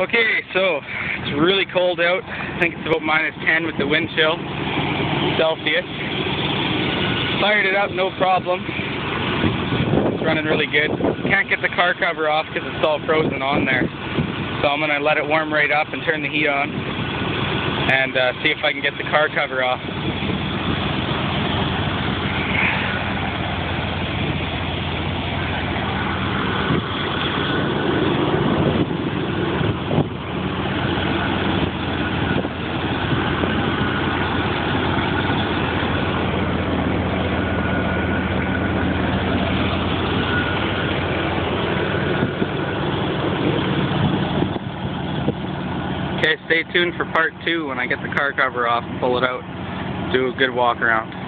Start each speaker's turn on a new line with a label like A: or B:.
A: Okay, so it's really cold out. I think it's about -10 with the wind chill Celsius. Fired it up, no problem. It's running really good. Can't get the car cover off because it's all frozen on there. So I'm going to let it warm right up and turn the heat on and see if I can get the car cover off. Okay, stay tuned for part 2 when I get the car cover off and pull it out. Do a good walk around.